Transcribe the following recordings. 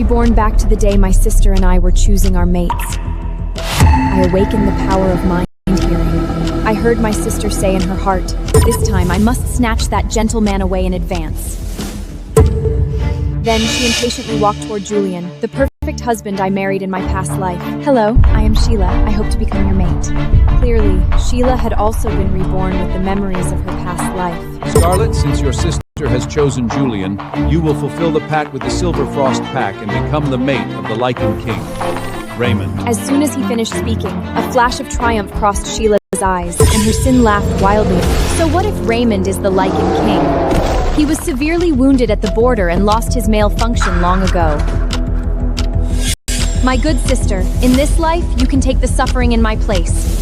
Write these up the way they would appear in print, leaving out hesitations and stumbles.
reborn back to the day my sister and I were choosing our mates. I awakened the power of mind hearing. I heard my sister say in her heart, "This time I must snatch that gentleman away in advance." Then she impatiently walked toward Julian, the perfect husband I married in my past life. "Hello, I am Sheila. I hope to become your mate." Clearly, Sheila had also been reborn with the memories of her past life. Scarlet, since your sister has chosen Julian, you will fulfill the pact with the Silver Frost Pack and become the mate of the Lycan King, Raymond. As soon as he finished speaking, a flash of triumph crossed Sheila's eyes, and her sin laughed wildly. So what if Raymond is the Lycan King? He was severely wounded at the border and lost his male function long ago. My good sister, in this life, you can take the suffering in my place.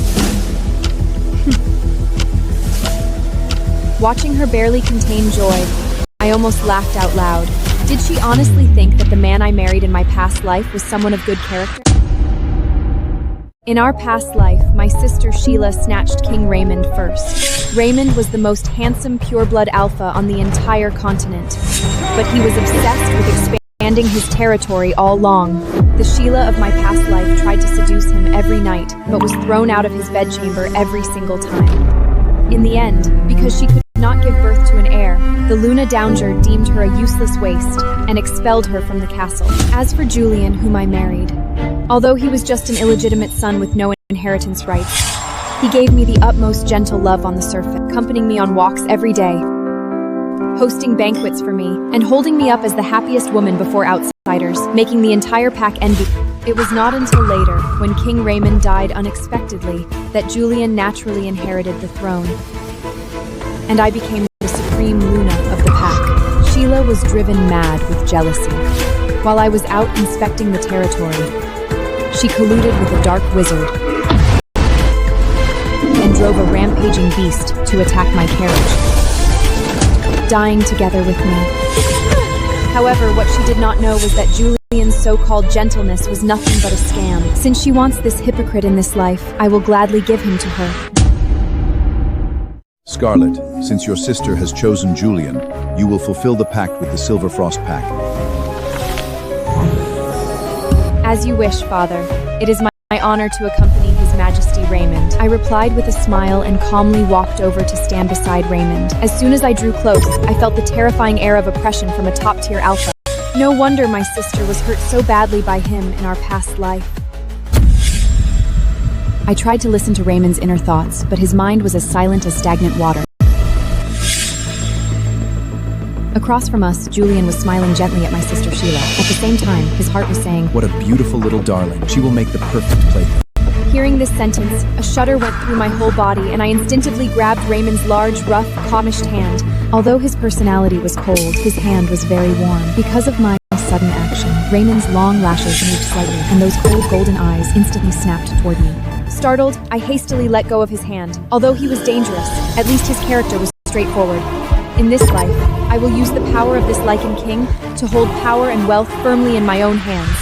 Watching her barely contain joy, I almost laughed out loud. Did she honestly think that the man I married in my past life was someone of good character? In our past life, my sister Sheila snatched King Raymond first. Raymond was the most handsome pureblood alpha on the entire continent, but he was obsessed with expanding his territory all along. The Sheila of my past life tried to seduce him every night, but was thrown out of his bedchamber every single time. In the end, because she could not give birth to an heir, the Luna Downer deemed her a useless waste and expelled her from the castle. As for Julian, whom I married, although he was just an illegitimate son with no inheritance rights, he gave me the utmost gentle love on the surface, accompanying me on walks every day, hosting banquets for me, and holding me up as the happiest woman before outsiders, making the entire pack envy. It was not until later, when King Raymond died unexpectedly, that Julian naturally inherited the throne, and I became the supreme Luna of the pack. Sheila was driven mad with jealousy. While I was out inspecting the territory, she colluded with a dark wizard and drove a rampaging beast to attack my carriage, dying together with me. However, what she did not know was that Julian's so-called gentleness was nothing but a scam. Since she wants this hypocrite in this life, I will gladly give him to her. Scarlet, since your sister has chosen Julian, you will fulfill the pact with the Silver Frost Pack. As you wish, Father. It is my honor to accompany His Majesty Raymond. I replied with a smile and calmly walked over to stand beside Raymond. As soon as I drew close, I felt the terrifying air of oppression from a top-tier alpha. No wonder my sister was hurt so badly by him in our past life. I tried to listen to Raymond's inner thoughts, but his mind was as silent as stagnant water. Across from us, Julian was smiling gently at my sister Sheila. At the same time, his heart was saying, "What a beautiful little darling. She will make the perfect plaything." Hearing this sentence, a shudder went through my whole body, and I instinctively grabbed Raymond's large, rough, comished hand. Although his personality was cold, his hand was very warm. Because of my sudden action, Raymond's long lashes moved slightly, and those cold golden eyes instantly snapped toward me. Startled, I hastily let go of his hand. Although he was dangerous, at least his character was straightforward. In this life, I will use the power of this Lycan King to hold power and wealth firmly in my own hands.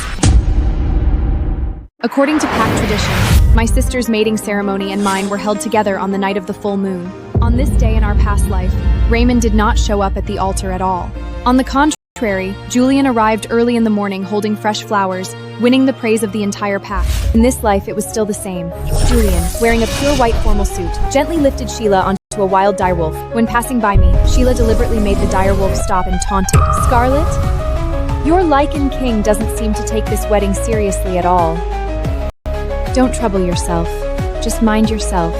According to pack tradition, my sister's mating ceremony and mine were held together on the night of the full moon. On this day in our past life, Raymond did not show up at the altar at all. On the contrary, Julian arrived early in the morning holding fresh flowers, winning the praise of the entire pack. In this life, it was still the same. Julian, wearing a pure white formal suit, gently lifted Sheila onto a wild direwolf. When passing by me, Sheila deliberately made the direwolf stop and taunted. "Scarlet, your Lycan King doesn't seem to take this wedding seriously at all. Don't trouble yourself. Just mind yourself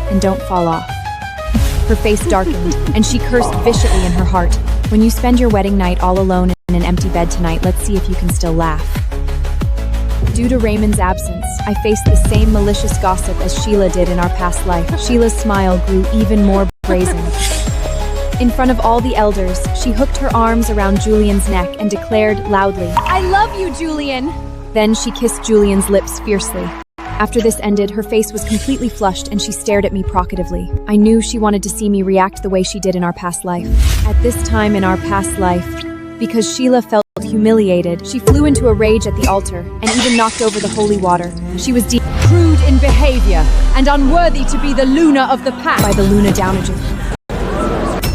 and don't fall off." Her face darkened, and she cursed viciously in her heart. "When you spend your wedding night all alone in an empty bed tonight, let's see if you can still laugh." Due to Raymond's absence, I faced the same malicious gossip as Sheila did in our past life. Sheila's smile grew even more brazen. In front of all the elders, she hooked her arms around Julian's neck and declared loudly, "I love you, Julian!" Then she kissed Julian's lips fiercely. After this ended, her face was completely flushed and she stared at me provocatively. I knew she wanted to see me react the way she did in our past life. At this time in our past life, because Sheila felt humiliated, she flew into a rage at the altar and even knocked over the holy water. She was crude in behavior and unworthy to be the Luna of the pack by the Luna Downer,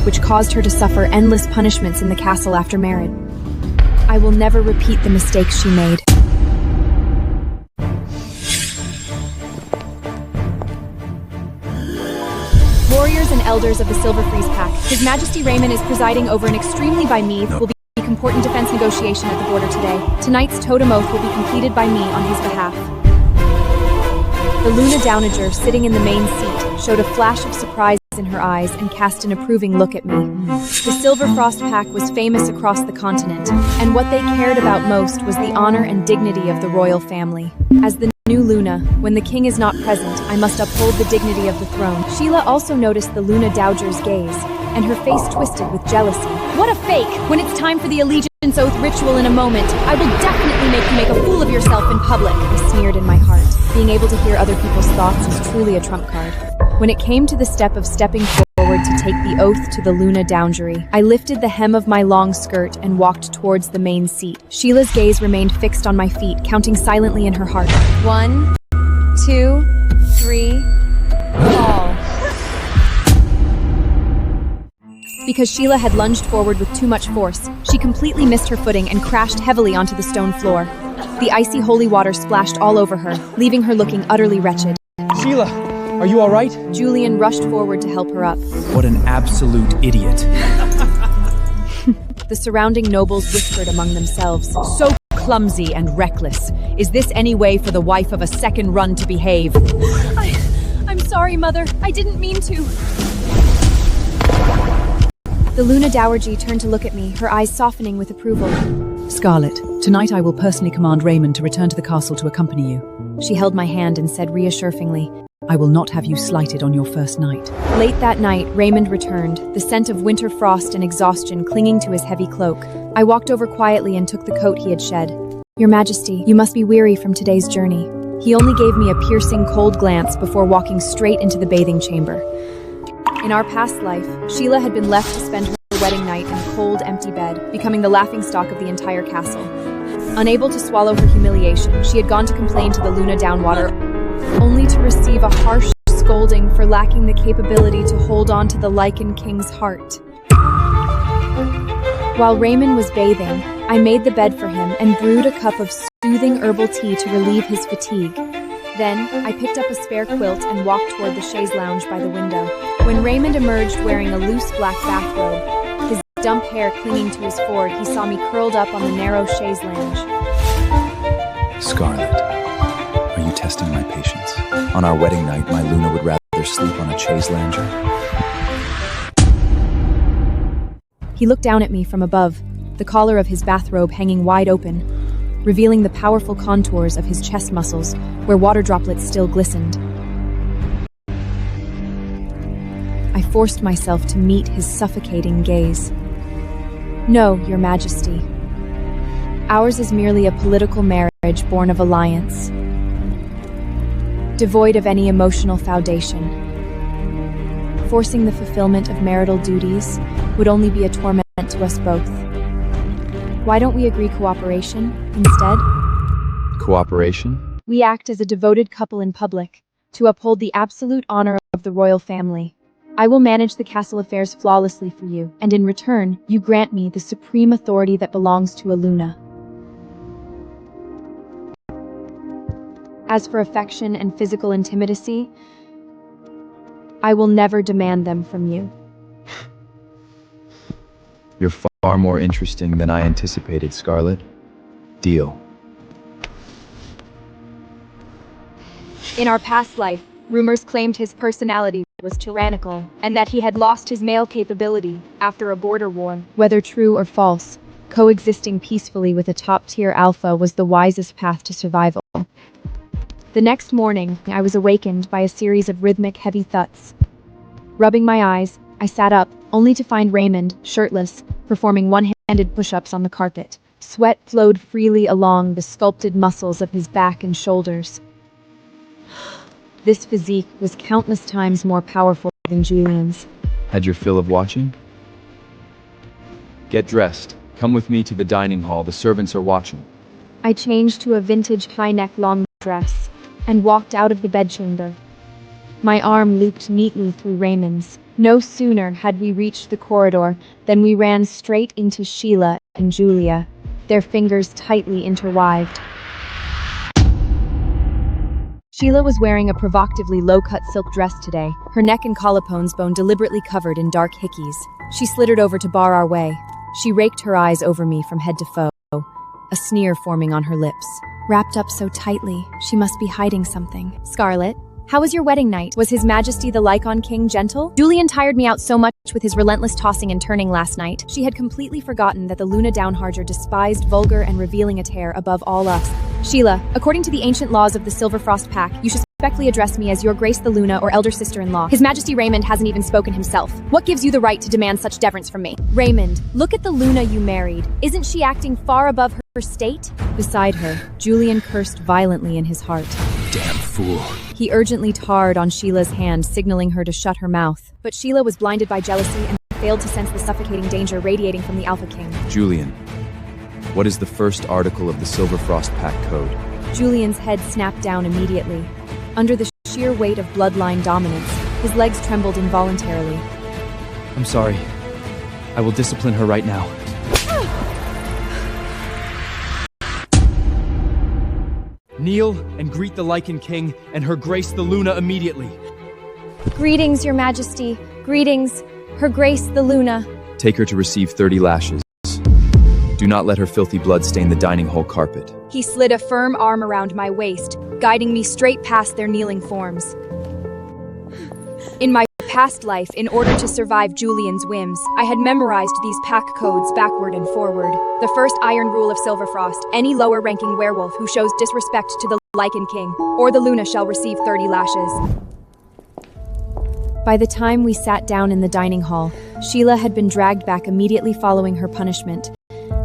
which caused her to suffer endless punishments in the castle after marriage. I will never repeat the mistakes she made. Warriors and elders of the Silver Freeze Pack, His Majesty Raymond is presiding over an extremely by me will be important defense negotiation at the border today. Tonight's totem oath will be completed by me on his behalf. The Luna Downager, sitting in the main seat, showed a flash of surprise in her eyes and cast an approving look at me. The Silver Frost Pack was famous across the continent, and what they cared about most was the honor and dignity of the royal family. As the new Luna, when the king is not present, I must uphold the dignity of the throne. Sheila also noticed the Luna Dowager's gaze, and her face twisted with jealousy. What a fake! When it's time for the allegiance oath ritual in a moment, I will definitely make you make a fool of yourself in public, I sneered in my heart. Being able to hear other people's thoughts is truly a trump card. When it came to the step of stepping forward to take the oath to the Luna Downgery, I lifted the hem of my long skirt and walked towards the main seat. Sheila's gaze remained fixed on my feet, counting silently in her heart. 1, 2, 3, fall. Because Sheila had lunged forward with too much force, she completely missed her footing and crashed heavily onto the stone floor. The icy holy water splashed all over her, leaving her looking utterly wretched. Sheila, are you all right? Julian rushed forward to help her up. What an absolute idiot. The surrounding nobles whispered among themselves. So clumsy and reckless. Is this any way for the wife of a second run to behave? I'm sorry, Mother. I didn't mean to. The Luna Dowager turned to look at me, her eyes softening with approval. Scarlet, tonight I will personally command Raymond to return to the castle to accompany you. She held my hand and said reassuringly, I will not have you slighted on your first night. Late that night, Raymond returned, the scent of winter frost and exhaustion clinging to his heavy cloak. I walked over quietly and took the coat he had shed. Your Majesty, you must be weary from today's journey. He only gave me a piercing, cold glance before walking straight into the bathing chamber. In our past life, Sheila had been left to spend her wedding night in a cold, empty bed, becoming the laughingstock of the entire castle. Unable to swallow her humiliation, she had gone to complain to the Luna Downwater, only to receive a harsh scolding for lacking the capability to hold on to the Lycan King's heart. While Raymond was bathing, I made the bed for him and brewed a cup of soothing herbal tea to relieve his fatigue. Then, I picked up a spare quilt and walked toward the chaise lounge by the window. When Raymond emerged wearing a loose black bathrobe, his dump hair clinging to his forehead, he saw me curled up on the narrow chaise lounge. Scarlet, are you testing my patience? On our wedding night, my Luna would rather sleep on a chaise lounger. He looked down at me from above, the collar of his bathrobe hanging wide open, revealing the powerful contours of his chest muscles, where water droplets still glistened. I forced myself to meet his suffocating gaze. No, Your Majesty. Ours is merely a political marriage born of alliance, devoid of any emotional foundation. Forcing the fulfillment of marital duties would only be a torment to us both. Why don't we agree cooperation instead? Cooperation? We act as a devoted couple in public, to uphold the absolute honor of the royal family. I will manage the castle affairs flawlessly for you, and in return, you grant me the supreme authority that belongs to a Luna. As for affection and physical intimacy, I will never demand them from you. You're far more interesting than I anticipated, Scarlet. Deal. In our past life, rumors claimed his personality was tyrannical, and that he had lost his male capability after a border war. Whether true or false, coexisting peacefully with a top-tier alpha was the wisest path to survival. The next morning, I was awakened by a series of rhythmic, heavy thuds. Rubbing my eyes, I sat up, only to find Raymond, shirtless, performing one-handed push-ups on the carpet. Sweat flowed freely along the sculpted muscles of his back and shoulders. This physique was countless times more powerful than Julian's. Had your fill of watching? Get dressed. Come with me to the dining hall. The servants are watching. I changed to a vintage high-neck long dress and walked out of the bedchamber. My arm looped neatly through Raymond's. No sooner had we reached the corridor than we ran straight into Sheila and Julia. their fingers tightly intertwined. Sheila was wearing a provocatively low-cut silk dress today, her neck and collarbones bone deliberately covered in dark hickeys. She slithered over to bar our way. She raked her eyes over me from head to toe, a sneer forming on her lips. Wrapped up so tightly, she must be hiding something. Scarlet, how was your wedding night? Was His Majesty the Lycan King gentle? Julian tired me out so much with his relentless tossing and turning last night. She had completely forgotten that the Luna Downharger despised vulgar and revealing attire above all else. Sheila, according to the ancient laws of the Silver Frost Pack, you should respectfully address me as Your Grace the Luna or elder sister-in-law. His Majesty Raymond hasn't even spoken himself. What gives you the right to demand such deference from me? Raymond, look at the Luna you married. Isn't she acting far above her state? Beside her, Julian cursed violently in his heart. Damn fool. He urgently tarred on Sheila's hand, signaling her to shut her mouth. But Sheila was blinded by jealousy and failed to sense the suffocating danger radiating from the Alpha King. Julian, what is the first article of the Silver Frost Pack Code? Julian's head snapped down immediately. Under the sheer weight of bloodline dominance, his legs trembled involuntarily. I'm sorry. I will discipline her right now. Kneel and greet the Lycan King and Her Grace the Luna immediately. Greetings, Your Majesty. Greetings, Her Grace the Luna. Take her to receive 30 lashes. Do not let her filthy blood stain the dining hall carpet. He slid a firm arm around my waist, guiding me straight past their kneeling forms. In my past life, in order to survive Julian's whims, I had memorized these pack codes backward and forward. The first iron rule of Silverfrost: any lower-ranking werewolf who shows disrespect to the Lycan King or the Luna shall receive 30 lashes. By the time we sat down in the dining hall, Sheila had been dragged back immediately following her punishment,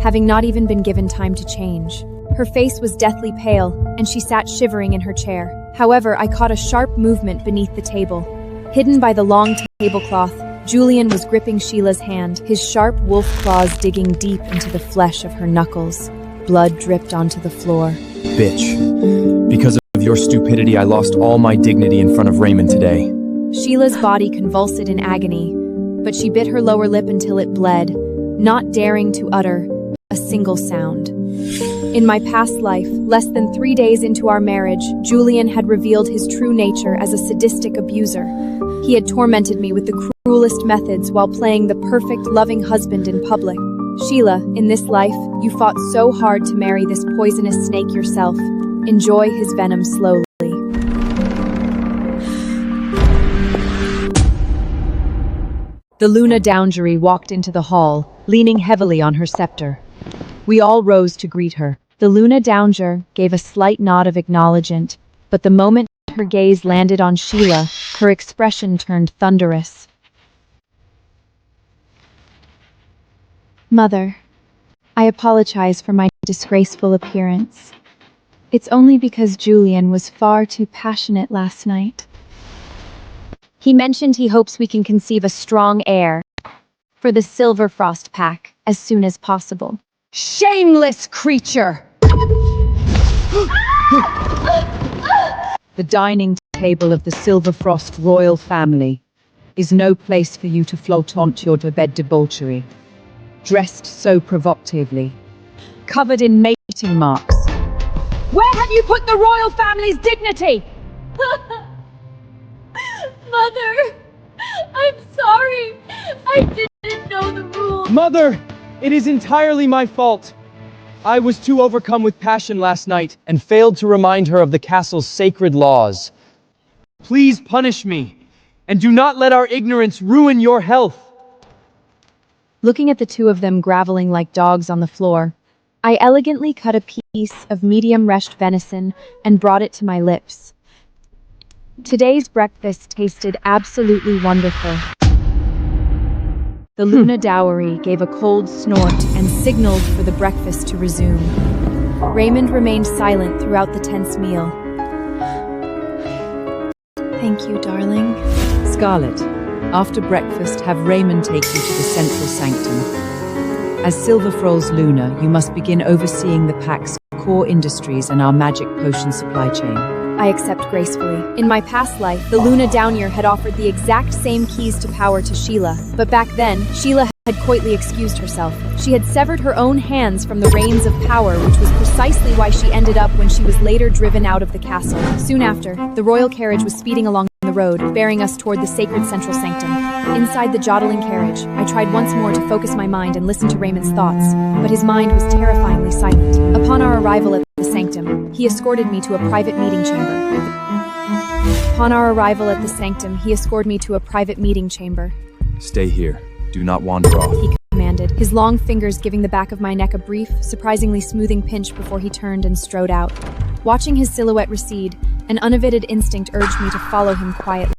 having not even been given time to change. Her face was deathly pale, and she sat shivering in her chair. However, I caught a sharp movement beneath the table. Hidden by the long tablecloth, Julian was gripping Sheila's hand, his sharp wolf claws digging deep into the flesh of her knuckles. Blood dripped onto the floor. Bitch. Because of your stupidity, I lost all my dignity in front of Raymond today. Sheila's body convulsed in agony, but she bit her lower lip until it bled, not daring to utter a single sound. In my past life, less than 3 days into our marriage, Julian had revealed his true nature as a sadistic abuser. He had tormented me with the cruelest methods while playing the perfect, loving husband in public. Sheila, in this life, you fought so hard to marry this poisonous snake yourself. Enjoy his venom slowly. The Luna Downgery walked into the hall, leaning heavily on her scepter. We all rose to greet her. The Luna Downger gave a slight nod of acknowledgement, but the moment her gaze landed on Sheila, her expression turned thunderous. Mother, I apologize for my disgraceful appearance. It's only because Julian was far too passionate last night. He mentioned he hopes we can conceive a strong heir for the Silver Frost Pack as soon as possible. Shameless creature! The dining table of the Silverfrost royal family is no place for you to flaunt your to-bed debauchery. Dressed so provocatively, covered in mating marks. Where have you put the royal family's dignity? Mother, I'm sorry. I didn't know the rules. Mother! It is entirely my fault. I was too overcome with passion last night and failed to remind her of the castle's sacred laws. Please punish me, and do not let our ignorance ruin your health. Looking at the two of them groveling like dogs on the floor, I elegantly cut a piece of medium reshed venison and brought it to my lips. Today's breakfast tasted absolutely wonderful. The Luna Dowry gave a cold snort and signaled for the breakfast to resume. Raymond remained silent throughout the tense meal. Thank you, darling. Scarlet, after breakfast, have Raymond take you to the central sanctum. As Silverfroll's Luna, you must begin overseeing the pack's core industries and our magic potion supply chain. I accept gracefully. In my past life, the Luna Downyear had offered the exact same keys to power to Sheila, but back then, Sheila had coyly excused herself. She had severed her own hands from the reins of power, which was precisely why she ended up when she was later driven out of the castle. Soon after, the royal carriage was speeding along the road, bearing us toward the sacred central sanctum. Inside the jottling carriage, I tried once more to focus my mind and listen to Raymond's thoughts, but his mind was terrifyingly silent. Upon our arrival at the sanctum, he escorted me to a private meeting chamber. Stay here. Do not wander off. He commanded, his long fingers giving the back of my neck a brief, surprisingly smoothing pinch before he turned and strode out. Watching his silhouette recede, an unabated instinct urged me to follow him quietly.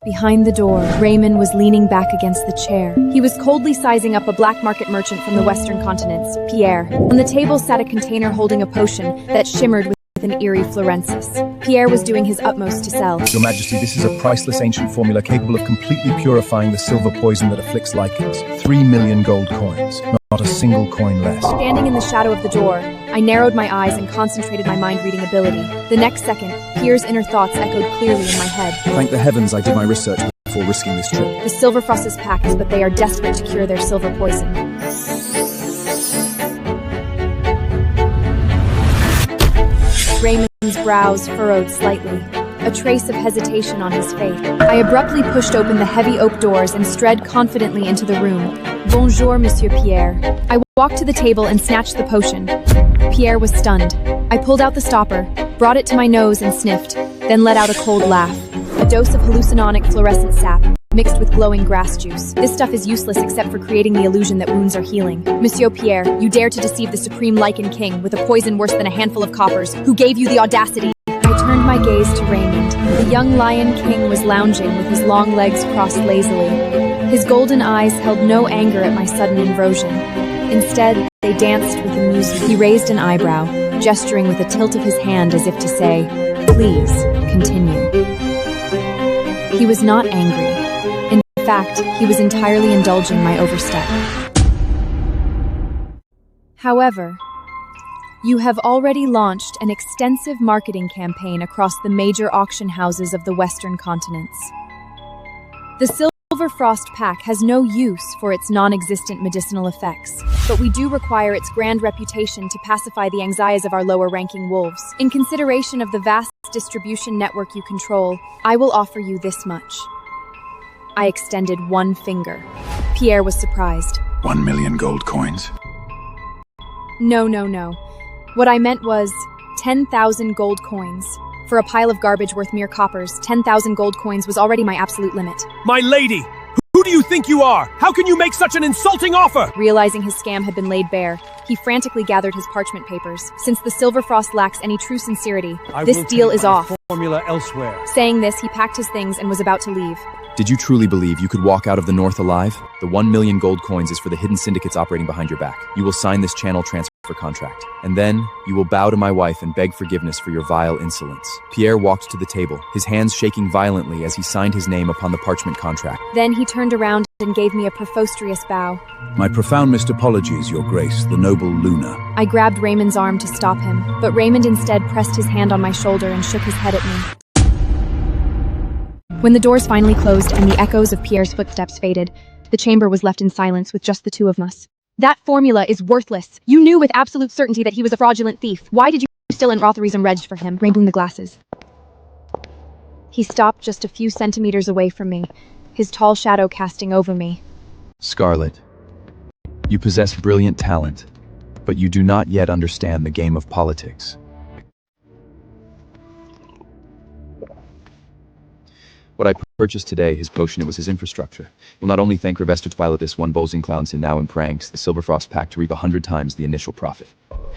Behind the door, Raymond was leaning back against the chair. He was coldly sizing up a black market merchant from the western continents, Pierre. On the table sat a container holding a potion that shimmered with an eerie fluorescence. Pierre was doing his utmost to sell. Your Majesty, this is a priceless ancient formula capable of completely purifying the silver poison that afflicts Lycans. 3 million gold coins. Not a single coin less. Standing in the shadow of the door, I narrowed my eyes and concentrated my mind-reading ability. The next second, Pierre's inner thoughts echoed clearly in my head. Thank the heavens I did my research before risking this trip. The Silver Frost is packed, but they are desperate to cure their silver poison. Raymond's brows furrowed slightly, a trace of hesitation on his face. I abruptly pushed open the heavy oak doors and strode confidently into the room. Bonjour, Monsieur Pierre. I walked to the table and snatched the potion. Pierre was stunned. I pulled out the stopper, brought it to my nose and sniffed, then let out a cold laugh. A dose of hallucinonic fluorescent sap, mixed with glowing grass juice. This stuff is useless except for creating the illusion that wounds are healing. Monsieur Pierre, you dare to deceive the supreme Lycan King with a poison worse than a handful of coppers. Who gave you the audacity? I turned my gaze to Raymond. The young Lion King was lounging with his long legs crossed lazily. His golden eyes held no anger at my sudden inversion. Instead, they danced with amusement. He raised an eyebrow, gesturing with a tilt of his hand as if to say, "Please, continue." He was not angry. In fact, he was entirely indulging my overstep. However, you have already launched an extensive marketing campaign across the major auction houses of the Western continents. The Silver Frost Pack has no use for its non-existent medicinal effects, but we do require its grand reputation to pacify the anxieties of our lower-ranking wolves. In consideration of the vast distribution network you control, I will offer you this much. I extended one finger. Pierre was surprised. 1 million gold coins. No. What I meant was 10,000 gold coins. For a pile of garbage worth mere coppers, 10,000 gold coins was already my absolute limit. My lady! Who do you think you are? How can you make such an insulting offer? Realizing his scam had been laid bare, he frantically gathered his parchment papers. Since the Silver Frost lacks any true sincerity, this deal is off. Formula elsewhere. Saying this, he packed his things and was about to leave. Did you truly believe you could walk out of the North alive? The 1 million gold coins is for the hidden syndicates operating behind your back. You will sign this channel transfer contract, and then you will bow to my wife and beg forgiveness for your vile insolence. Pierre walked to the table, his hands shaking violently as he signed his name upon the parchment contract. Then he turned around and gave me a perfostrious bow. My profoundest apologies, Your Grace, the noble Luna. I grabbed Raymond's arm to stop him, but Raymond instead pressed his hand on my shoulder and shook his head at me. When the doors finally closed and the echoes of Pierre's footsteps faded, the chamber was left in silence with just the two of us. That formula is worthless. You knew with absolute certainty that he was a fraudulent thief. Why did you still authorize and reg for him? Rainbowing the glasses. He stopped just a few centimeters away from me, his tall shadow casting over me. Scarlet, you possess brilliant talent, but you do not yet understand the game of politics. What I purchased today, his potion, it was his infrastructure. Will not only thank Revester Twilight this one Bolzing Clowns in now in pranks, the Silver Frost Pack to reap 100 times the initial profit.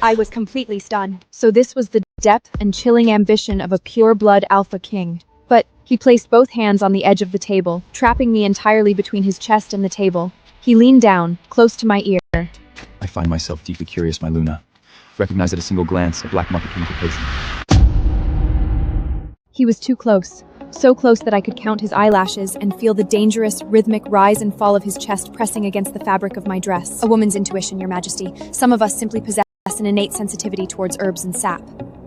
I was completely stunned. So this was the depth and chilling ambition of a pure-blood Alpha King. But he placed both hands on the edge of the table, trapping me entirely between his chest and the table. He leaned down, close to my ear. I find myself deeply curious, my Luna. Recognize at a single glance a black market king potion. He was too close. So close that I could count his eyelashes and feel the dangerous, rhythmic rise and fall of his chest pressing against the fabric of my dress. A woman's intuition, Your Majesty. Some of us simply possess an innate sensitivity towards herbs and sap.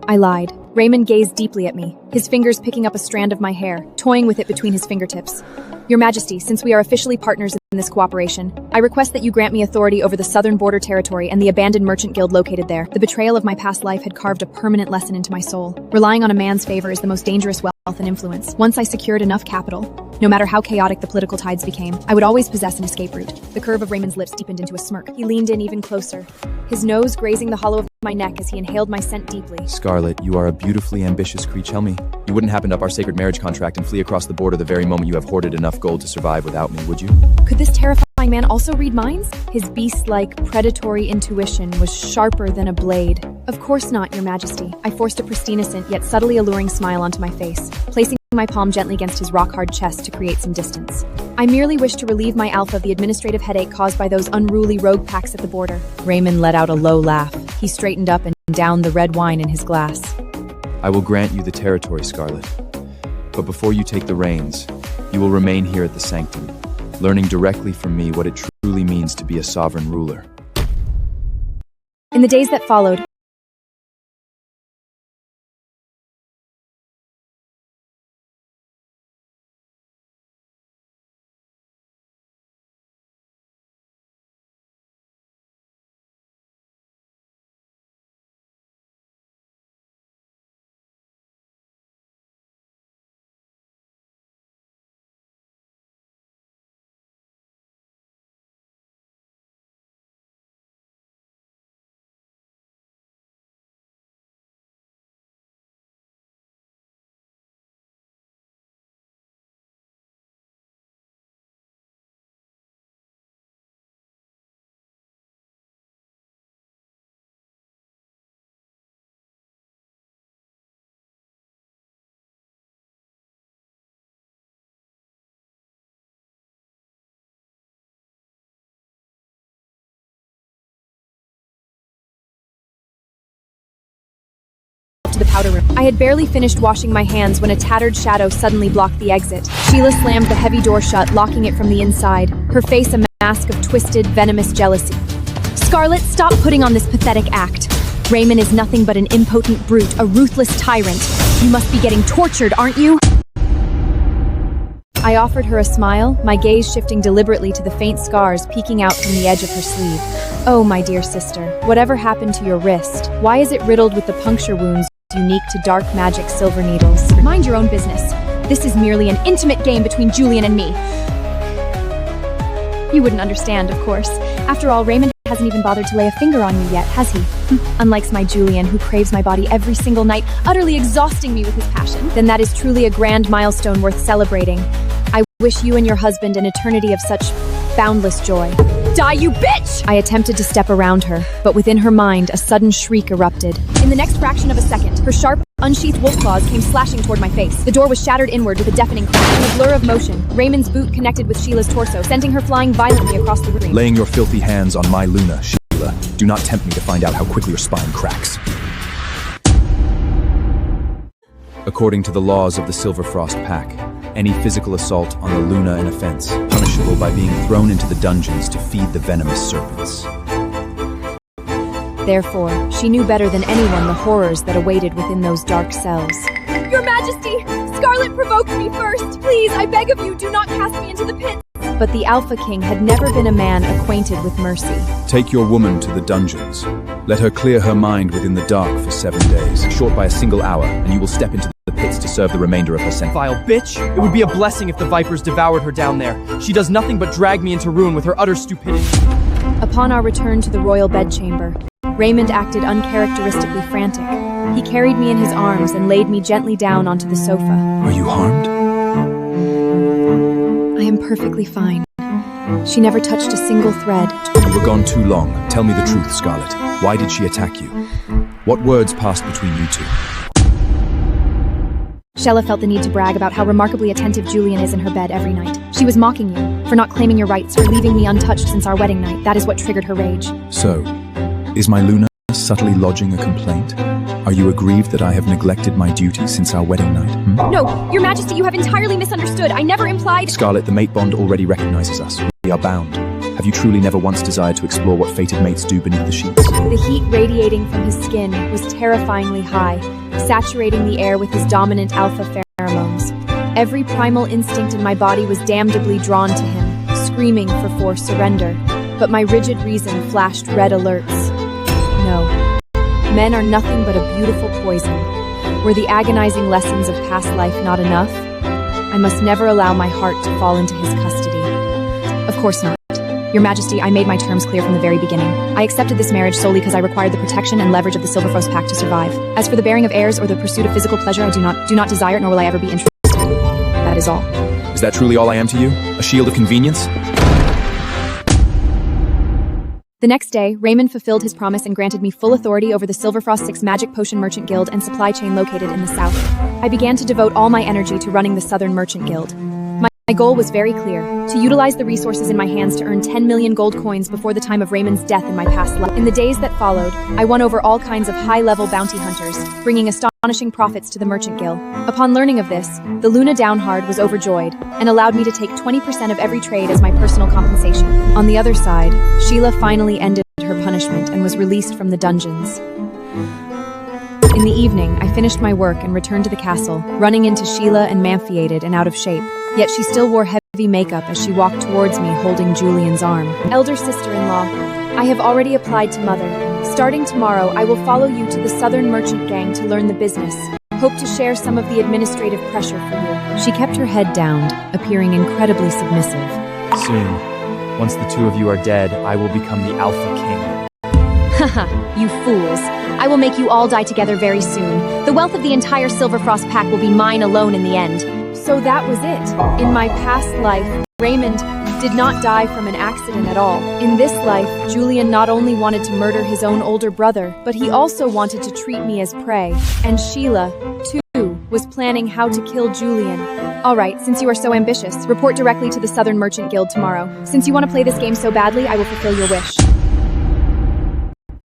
I lied. Raymond gazed deeply at me, his fingers picking up a strand of my hair, toying with it between his fingertips. Your Majesty, since we are officially partners in this cooperation, I request that you grant me authority over the southern border territory and the abandoned merchant guild located there. The betrayal of my past life had carved a permanent lesson into my soul. Relying on a man's favor is the most dangerous wealth and influence. Once I secured enough capital, no matter how chaotic the political tides became, I would always possess an escape route. The curve of Raymond's lips deepened into a smirk. He leaned in even closer, his nose grazing the hollow of my neck as he inhaled my scent deeply. Scarlet, you are a beautifully ambitious creature. Tell me, you wouldn't happen to up our sacred marriage contract and flee across the border the very moment you have hoarded enough gold to survive without me, would you? Could this terrifying man also read minds? His beast-like, predatory intuition was sharper than a blade. Of course not, Your Majesty. I forced a pristine, innocent, yet subtly alluring smile onto my face, placing my palm gently against his rock-hard chest to create some distance. I merely wish to relieve my alpha of the administrative headache caused by those unruly rogue packs at the border. Raymond let out a low laugh. He straightened up and downed the red wine in his glass. I will grant you the territory, Scarlet. But before you take the reins, you will remain here at the sanctum, learning directly from me what it truly means to be a sovereign ruler. In the days that followed, to the powder room. I had barely finished washing my hands when a tattered shadow suddenly blocked the exit. Sheila slammed the heavy door shut, locking it from the inside, her face a mask of twisted, venomous jealousy. Scarlet, stop putting on this pathetic act. Raymond is nothing but an impotent brute, a ruthless tyrant. You must be getting tortured, aren't you? I offered her a smile, my gaze shifting deliberately to the faint scars peeking out from the edge of her sleeve. Oh, my dear sister, whatever happened to your wrist? Why is it riddled with the puncture wounds unique to dark magic silver needles? Mind your own business. This is merely an intimate game between Julian and me. You wouldn't understand, of course. After all, Raymond hasn't even bothered to lay a finger on you yet, has he? Unlike my Julian, who craves my body every single night, utterly exhausting me with his passion. Then that is truly a grand milestone worth celebrating. I wish you and your husband an eternity of such boundless joy. Die, you bitch! I attempted to step around her, but within her mind, a sudden shriek erupted. In the next fraction of a second, her sharp, unsheathed wolf claws came slashing toward my face. The door was shattered inward with a deafening crack. In a blur of motion, Raymond's boot connected with Sheila's torso, sending her flying violently across the room. Laying your filthy hands on my Luna, Sheila. Do not tempt me to find out how quickly your spine cracks. According to the laws of the Silver Frost Pack, any physical assault on the Luna an offense, punishable by being thrown into the dungeons to feed the venomous serpents. Therefore, she knew better than anyone the horrors that awaited within those dark cells. Your Majesty! Scarlet provoked me first! Please, I beg of you, do not cast me into the pit! But the Alpha King had never been a man acquainted with mercy. Take your woman to the dungeons. Let her clear her mind within the dark for 7 days. Short by a single hour, and you will step into the pits to serve the remainder of her sentence. Vile bitch! It would be a blessing if the vipers devoured her down there. She does nothing but drag me into ruin with her utter stupidity. Upon our return to the royal bedchamber, Raymond acted uncharacteristically frantic. He carried me in his arms and laid me gently down onto the sofa. Are you harmed? I am perfectly fine. She never touched a single thread. You were gone too long. Tell me the truth, Scarlet. Why did she attack you? What words passed between you two? Shella felt the need to brag about how remarkably attentive Julian is in her bed every night. She was mocking you for not claiming your rights, for leaving me untouched since our wedding night. That is what triggered her rage. So, is my Luna subtly lodging a complaint? Are you aggrieved that I have neglected my duty since our wedding night? No, Your Majesty, you have entirely misunderstood. I never implied— Scarlet, the mate bond already recognizes us. We are bound. Have you truly never once desired to explore what fated mates do beneath the sheets? The heat radiating from his skin was terrifyingly high, saturating the air with his dominant alpha pheromones. Every primal instinct in my body was damnably drawn to him, screaming for forced surrender. But my rigid reason flashed red alerts. No. Men are nothing but a beautiful poison. Were the agonizing lessons of past life not enough? I must never allow my heart to fall into his custody. Of course not. Your Majesty, I made my terms clear from the very beginning. I accepted this marriage solely because I required the protection and leverage of the Silver Frost Pact to survive. As for the bearing of heirs or the pursuit of physical pleasure, I do not desire it, nor will I ever be interested. That is all. Is that truly all I am to you? A shield of convenience? The next day, Raymond fulfilled his promise and granted me full authority over the Silverfrost 6 Magic Potion Merchant Guild and supply chain located in the south. I began to devote all my energy to running the Southern Merchant Guild. My goal was very clear, to utilize the resources in my hands to earn 10 million gold coins before the time of Raymond's death in my past life. In the days that followed, I won over all kinds of high-level bounty hunters, bringing astonishing profits to the Merchant Guild. Upon learning of this, the Luna Downhard was overjoyed and allowed me to take 20% of every trade as my personal compensation. On the other side, Sheila finally ended her punishment and was released from the dungeons. In the evening, I finished my work and returned to the castle, running into Sheila emaciated and out of shape. Yet she still wore heavy makeup as she walked towards me holding Julian's arm. Elder sister-in-law, I have already applied to Mother. Starting tomorrow, I will follow you to the Southern Merchant Gang to learn the business. Hope to share some of the administrative pressure for you. She kept her head down, appearing incredibly submissive. Soon, once the two of you are dead, I will become the Alpha King. Haha, you fools. I will make you all die together very soon. The wealth of the entire Silverfrost pack will be mine alone in the end. So that was it. In my past life, Raymond did not die from an accident at all. In this life, Julian not only wanted to murder his own older brother, but he also wanted to treat me as prey. And Sheila, too, was planning how to kill Julian. Alright, since you are so ambitious, report directly to the Southern Merchant Guild tomorrow. Since you want to play this game so badly, I will fulfill your wish.